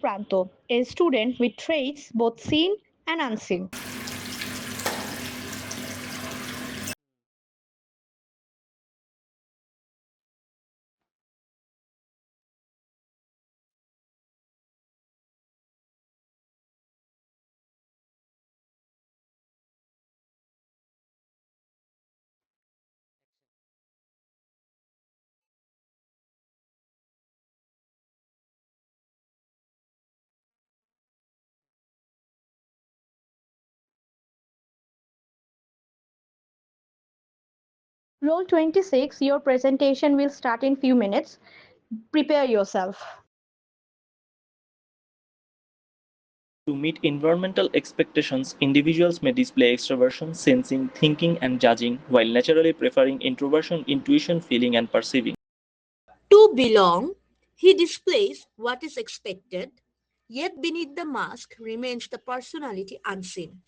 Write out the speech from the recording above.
Pranto, a student with traits both seen and unseen. Roll 26, your presentation will start in few minutes. Prepare yourself. To meet environmental expectations, individuals may display extroversion, sensing, thinking, and judging, while naturally preferring introversion, intuition, feeling, and perceiving. To belong, he displays what is expected, yet beneath the mask remains the personality unseen.